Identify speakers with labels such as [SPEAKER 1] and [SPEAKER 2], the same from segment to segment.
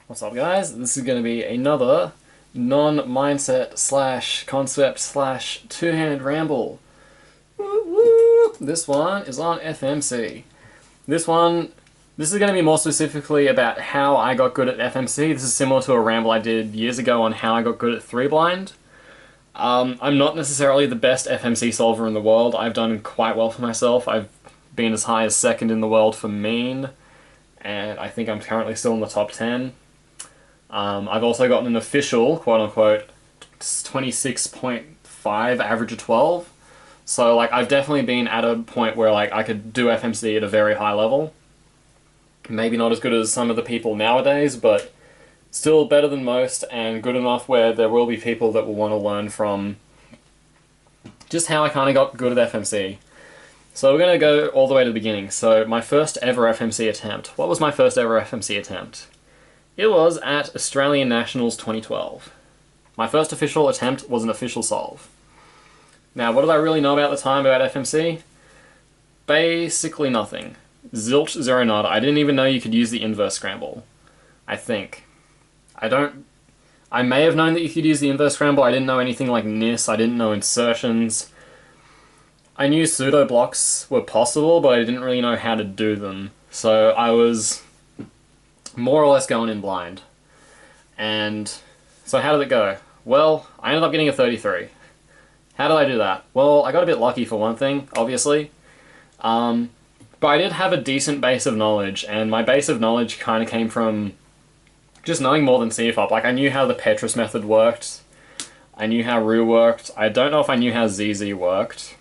[SPEAKER 1] What's up, guys? This is going to be another non-mindset slash concept slash two-handed ramble. Woo woo! This one is on FMC. This is going to be more specifically about how I got good at FMC. This is similar to a ramble I did years ago on how I got good at 3-blind. I'm not necessarily the best FMC solver in the world. I've done quite well for myself. I've been as high as second in the world for mean, and I think I'm currently still in the top 10. I've also gotten an official, quote-unquote, 26.5 average of 12. So, like, I've definitely been at a point where, like, I could do FMC at a very high level. Maybe not as good as some of the people nowadays, but still better than most, and good enough where there will be people that will want to learn from just how I kind of got good at FMC. So we're going to go all the way to the beginning. So my first ever FMC attempt. What was my first ever FMC attempt? It was at Australian Nationals 2012. My first official attempt was an official solve. Now, what did I really know about the time about FMC? Basically nothing. Zilch, zero nada. I didn't even know you could use the inverse scramble. I think. I may have known that you could use the inverse scramble. I didn't know anything like NIS. I didn't know insertions. I knew pseudo blocks were possible, but I didn't really know how to do them. So I was more or less going in blind. And so how did it go? Well, I ended up getting a 33. How did I do that? Well, I got a bit lucky for one thing, obviously. But I did have a decent base of knowledge, and my base of knowledge kind of came from just knowing more than CFOP. Like, I knew how the Petrus method worked. I knew how Ru worked. I don't know if I knew how ZZ worked.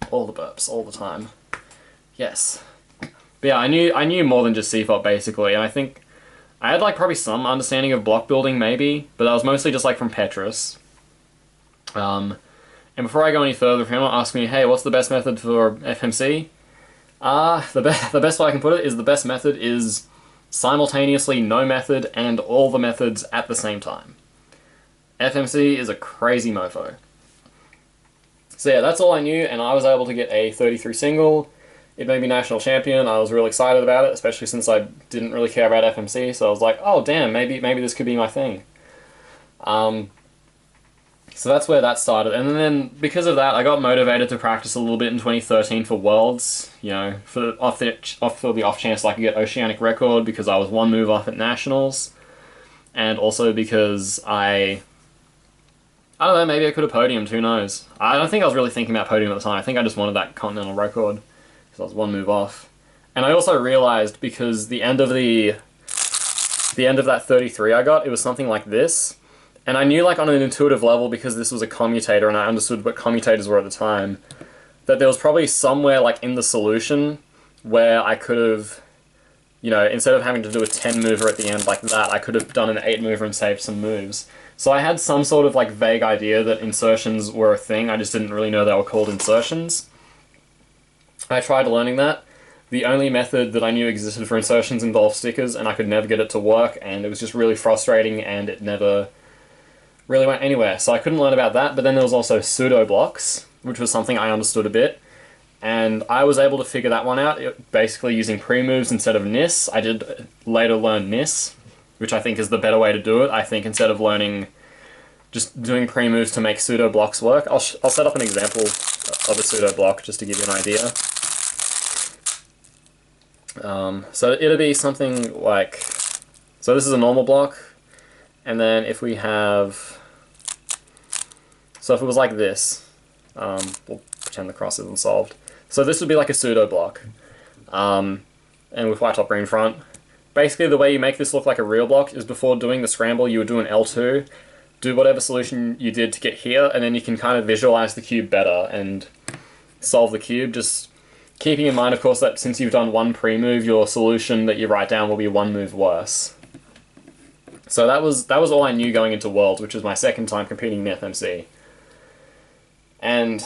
[SPEAKER 1] All the burps, all the time. Yes. But yeah, I knew more than just CFOP, basically, and I think I had, like, probably some understanding of block building, maybe, but that was mostly just, like, from Petrus. And before I go any further, if anyone asks me, hey, what's the best method for FMC? The best way I can put it is the best method is simultaneously no method and all the methods at the same time. FMC is a crazy mofo. So yeah, that's all I knew, and I was able to get a 33 single. It made me national champion. I was really excited about it, especially since I didn't really care about FMC, so I was like, oh damn, maybe this could be my thing. So that's where that started, and then because of that, I got motivated to practice a little bit in 2013 for Worlds, you know, for the off chance that I could get Oceanic record, because I was one move off at Nationals, and also because I don't know, maybe I could have podiumed, who knows. I don't think I was really thinking about podium at the time. I think I just wanted that continental record, because I was one move off. And I also realized, because the end of that 33 I got, it was something like this. And I knew, like, on an intuitive level, because this was a commutator and I understood what commutators were at the time, that there was probably somewhere, like, in the solution where I could have, you know, instead of having to do a 10 mover at the end like that, I could have done an 8 mover and saved some moves. So I had some sort of, like, vague idea that insertions were a thing. I just didn't really know they were called insertions. I tried learning that. The only method that I knew existed for insertions involved stickers, and I could never get it to work, and it was just really frustrating, and it never really went anywhere. So I couldn't learn about that, but then there was also pseudo blocks, which was something I understood a bit, and I was able to figure that one out, basically using pre-moves instead of NIS. I did later learn NIS, which I think is the better way to do it. I think instead of learning, just doing pre-moves to make pseudo blocks work. I'll set up an example of a pseudo block just to give you an idea. So it'll be something like, so this is a normal block, and then if we have, so if it was like this, we'll pretend the cross isn't solved. So this would be like a pseudo block, and with white top green front. Basically the way you make this look like a real block is before doing the scramble you would do an L2, do whatever solution you did to get here, and then you can kind of visualize the cube better and solve the cube, just keeping in mind, of course, that since you've done one pre-move, your solution that you write down will be one move worse. So that was all I knew going into Worlds, which was my second time competing in FMC. And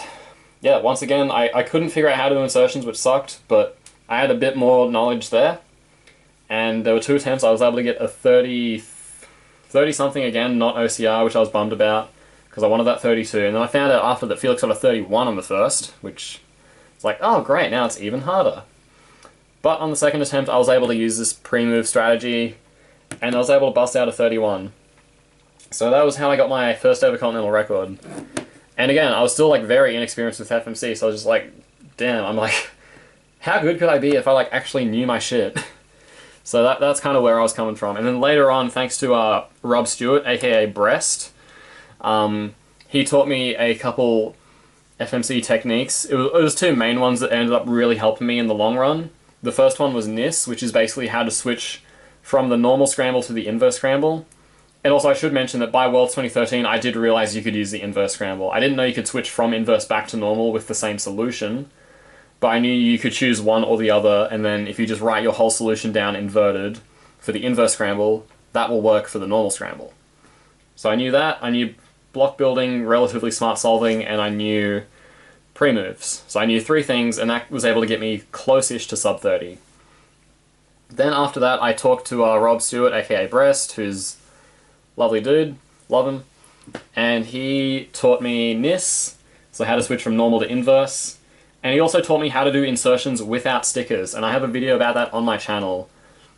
[SPEAKER 1] yeah, once again, I couldn't figure out how to do insertions, which sucked, but I had a bit more knowledge there. And there were 2 attempts. I was able to get a 30 something again, not OCR, which I was bummed about, because I wanted that 32. And then I found out after that Felix got a 31 on the first, which it's like, oh great, now it's even harder. But on the second attempt, I was able to use this pre-move strategy, and I was able to bust out a 31. So that was how I got my first ever continental record. And again, I was still like very inexperienced with FMC, so I was just like, damn, I'm like, how good could I be if I like actually knew my shit? So that's kind of where I was coming from. And then later on, thanks to Rob Stewart, aka Breast, he taught me a couple FMC techniques. It was two main ones that ended up really helping me in the long run. The first one was NIS, which is basically how to switch from the normal scramble to the inverse scramble. And also I should mention that by Worlds 2013 I did realize you could use the inverse scramble. I didn't know you could switch from inverse back to normal with the same solution, but I knew you could choose one or the other, and then if you just write your whole solution down inverted for the inverse scramble, that will work for the normal scramble. So I knew that, I knew block building, relatively smart solving, and I knew pre-moves. So I knew three things, and that was able to get me close-ish to sub 30. Then after that, I talked to Rob Stewart, aka Breast, who's a lovely dude, love him, and he taught me NIS, so how to switch from normal to inverse, and he also taught me how to do insertions without stickers, and I have a video about that on my channel.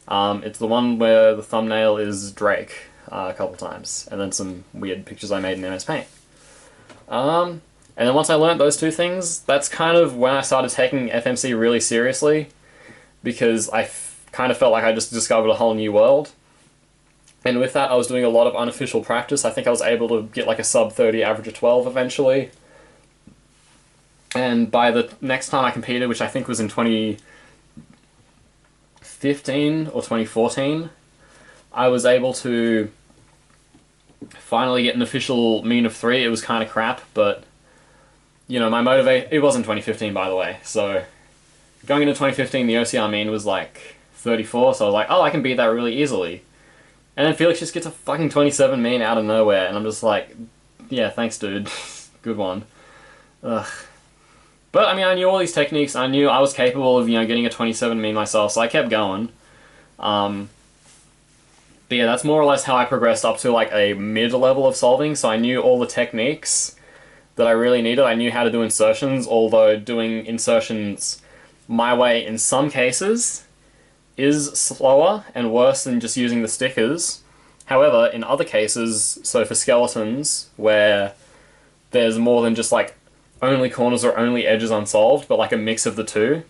[SPEAKER 1] It's the one where the thumbnail is Drake a couple times, and then some weird pictures I made in MS Paint. And then once I learned those two things, that's kind of when I started taking FMC really seriously, because I kind of felt like I just discovered a whole new world. And with that, I was doing a lot of unofficial practice. I think I was able to get like a sub 30 average of 12 eventually. And by the next time I competed, which I think was in 2015 or 2014, I was able to finally get an official mean of 3. It was kind of crap, but you know, my motivate, it wasn't 2015 by the way, so going into 2015 the OCR mean was like 34, so I was like, oh, I can beat that really easily. And then Felix just gets a fucking 27 mean out of nowhere, and I'm just like, yeah, thanks dude, good one. Ugh. But I mean, I knew all these techniques, I knew I was capable of, you know, getting a 27 mean myself, so I kept going. But yeah, that's more or less how I progressed up to like a mid-level of solving, so I knew all the techniques that I really needed. I knew how to do insertions, although doing insertions my way in some cases is slower and worse than just using the stickers. However, in other cases, so for skeletons, where there's more than just like only corners or only edges unsolved, but like a mix of the two,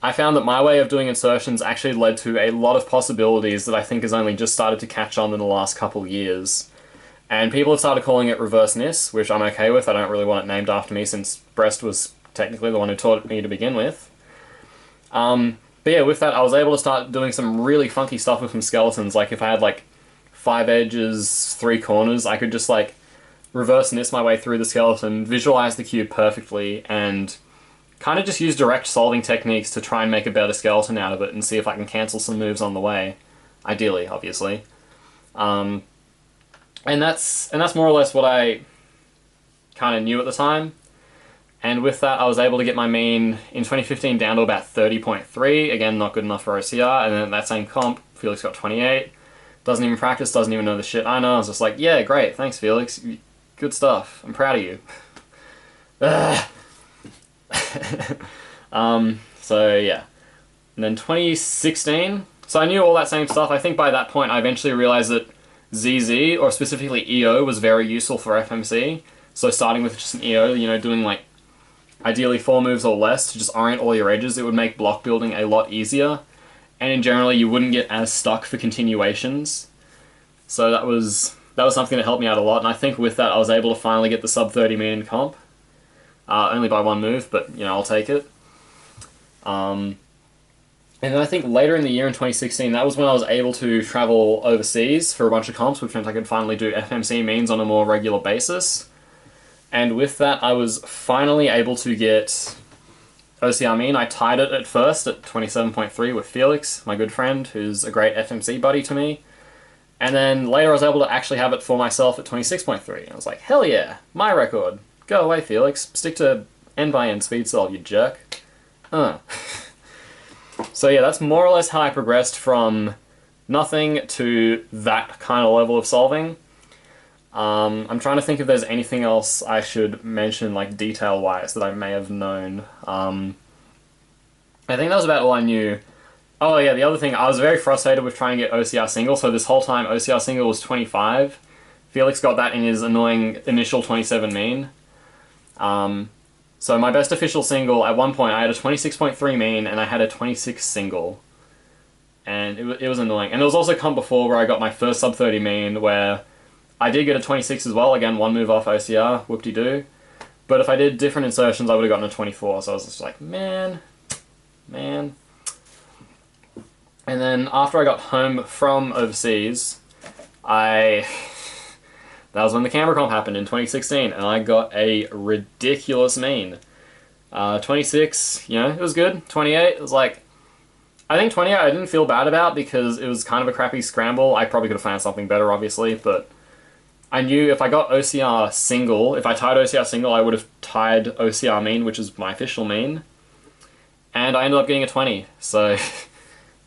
[SPEAKER 1] I found that my way of doing insertions actually led to a lot of possibilities that I think has only just started to catch on in the last couple of years. And people have started calling it reverse NIS, which I'm okay with. I don't really want it named after me since Breast was technically the one who taught me to begin with. But yeah, with that I was able to start doing some really funky stuff with some skeletons. Like if I had like 5 edges, 3 corners, I could just like reverse NIS my way through the skeleton, visualize the cube perfectly, and kind of just use direct solving techniques to try and make a better skeleton out of it and see if I can cancel some moves on the way. Ideally, obviously. And that's more or less what I kind of knew at the time. And with that, I was able to get my mean in 2015 down to about 30.3. Again, not good enough for OCR. And then that same comp, Felix got 28. Doesn't even practice, doesn't even know the shit I know. I was just like, yeah, great, thanks Felix. Good stuff. I'm proud of you. So yeah. And then 2016, so I knew all that same stuff. I think by that point I eventually realized that ZZ, or specifically EO, was very useful for FMC. So starting with just an EO, you know, doing like ideally 4 moves or less to just orient all your edges, it would make block building a lot easier. And in general, you wouldn't get as stuck for continuations. So that was something that helped me out a lot, and I think with that I was able to finally get the sub 30 mean in comp. Only by 1 move, but you know, I'll take it. And then I think later in the year in 2016, that was when I was able to travel overseas for a bunch of comps, which meant I could finally do FMC means on a more regular basis. And with that, I was finally able to get OCR mean. I tied it at first at 27.3 with Felix, my good friend, who's a great FMC buddy to me. And then later I was able to actually have it for myself at 26.3. I was like, hell yeah, my record. Go away, Felix. Stick to end by end speed solve, you jerk. So yeah, that's more or less how I progressed from nothing to that kind of level of solving. I'm trying to think if there's anything else I should mention, like detail-wise, that I may have known. I think that was about all I knew. Oh yeah, the other thing, I was very frustrated with trying to get OCR single, so this whole time OCR single was 25. Felix got that in his annoying initial 27 mean. So my best official single, at one point I had a 26.3 mean and I had a 26 single. And it was annoying. And there was also come before where I got my first sub 30 mean where I did get a 26 as well, again one move off OCR, whoop-de-doo. But if I did different insertions I would have gotten a 24, so I was just like, man. And then after I got home from overseas, that was when the camera comp happened in 2016, and I got a ridiculous mean. 26, you know, it was good. 28, it was like, I think 28 I didn't feel bad about because it was kind of a crappy scramble. I probably could have found something better, obviously, but I knew if I got OCR single, if I tied OCR single, I would have tied OCR mean, which is my official mean. And I ended up getting a 20, so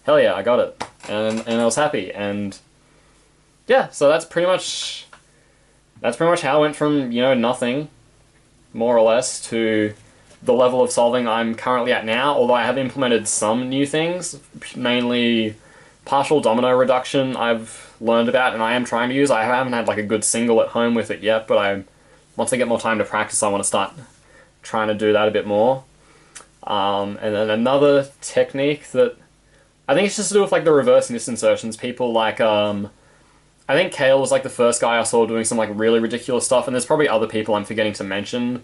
[SPEAKER 1] hell yeah, I got it. And I was happy, and yeah, so that's pretty much how I went from, you know, nothing, more or less, to the level of solving I'm currently at now, although I have implemented some new things, mainly partial domino reduction I've learned about and I am trying to use. I haven't had like a good single at home with it yet, but once I get more time to practice I want to start trying to do that a bit more. And then another technique that I think it's just to do with like the reverse NIS insertions. People like I think Kale was like the first guy I saw doing some like really ridiculous stuff, and there's probably other people I'm forgetting to mention.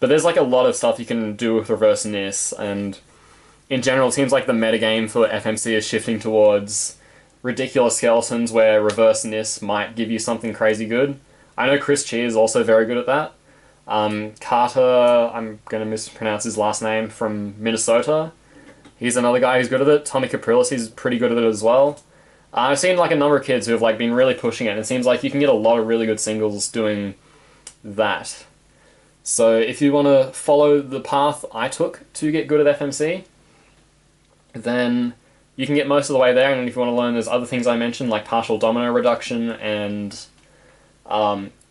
[SPEAKER 1] But there's like a lot of stuff you can do with reverse NIS, and in general it seems like the metagame for FMC is shifting towards ridiculous skeletons where reverse NIS might give you something crazy good. I know Chris Chi is also very good at that. Carter, I'm going to mispronounce his last name, from Minnesota. He's another guy who's good at it. Tommy Caprilis, he's pretty good at it as well. I've seen like a number of kids who have like been really pushing it, and it seems like you can get a lot of really good singles doing that. So if you want to follow the path I took to get good at FMC, then you can get most of the way there, and if you want to learn those other things I mentioned, like partial domino reduction and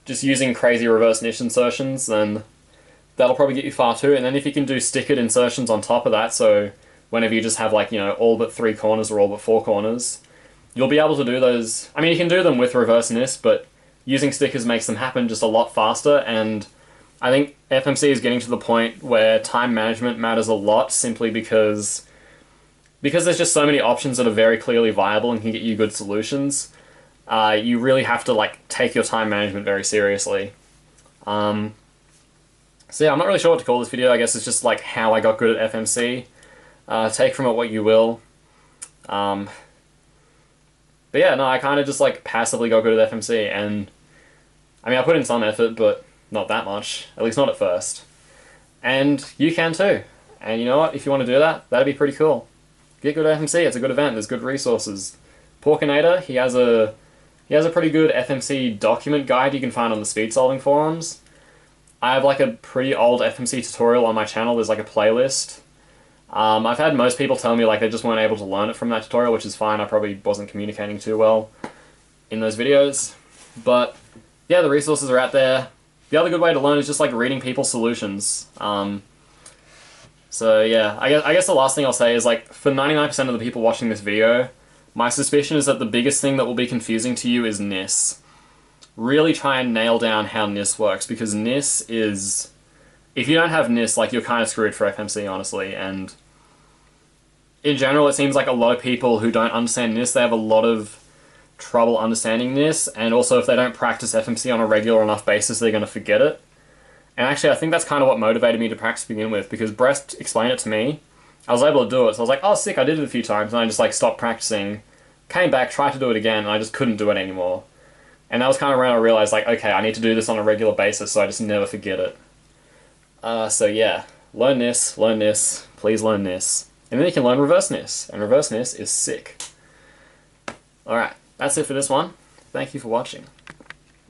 [SPEAKER 1] just using crazy reverse niche insertions, then that'll probably get you far too. And then if you can do stickered insertions on top of that, so whenever you just have like, you know, all but 3 corners or all but 4 corners, you'll be able to do those. I mean, you can do them with reverse NIS, but using stickers makes them happen just a lot faster, and I think FMC is getting to the point where time management matters a lot, simply because there's just so many options that are very clearly viable and can get you good solutions. You really have to like take your time management very seriously. So yeah, I'm not really sure what to call this video. I guess it's just like how I got good at FMC. Take from it what you will. But yeah, no, I kind of just like passively got good at FMC, and I mean I put in some effort, but not that much, at least not at first. And you can too. And you know what, if you want to do that, that'd be pretty cool. Get good at FMC, it's a good event, there's good resources. Porkinator, he has a pretty good FMC document guide you can find on the speed solving forums. I have like a pretty old FMC tutorial on my channel, there's like a playlist. I've had most people tell me like they just weren't able to learn it from that tutorial, which is fine, I probably wasn't communicating too well in those videos. But yeah, the resources are out there. The other good way to learn is just like reading people's solutions. So yeah, I guess the last thing I'll say is like, for 99% of the people watching this video, my suspicion is that the biggest thing that will be confusing to you is NIS. Really try and nail down how NIS works, because NIS is... If you don't have NIS, like, you're kind of screwed for FMC, honestly, and in general it seems like a lot of people who don't understand NIS, they have a lot of trouble understanding NIS, and also if they don't practice FMC on a regular enough basis, they're going to forget it. And actually, I think that's kind of what motivated me to practice to begin with, because Brest explained it to me. I was able to do it, so I was like, oh sick, I did it a few times, and I just like stopped practicing, came back, tried to do it again, and I just couldn't do it anymore. And that was kind of when I realized, like, okay, I need to do this on a regular basis, so I just never forget it. So yeah, learn NIS, please learn NIS. And then you can learn reverse NIS, and reverse NIS is sick. Alright, that's it for this one. Thank you for watching.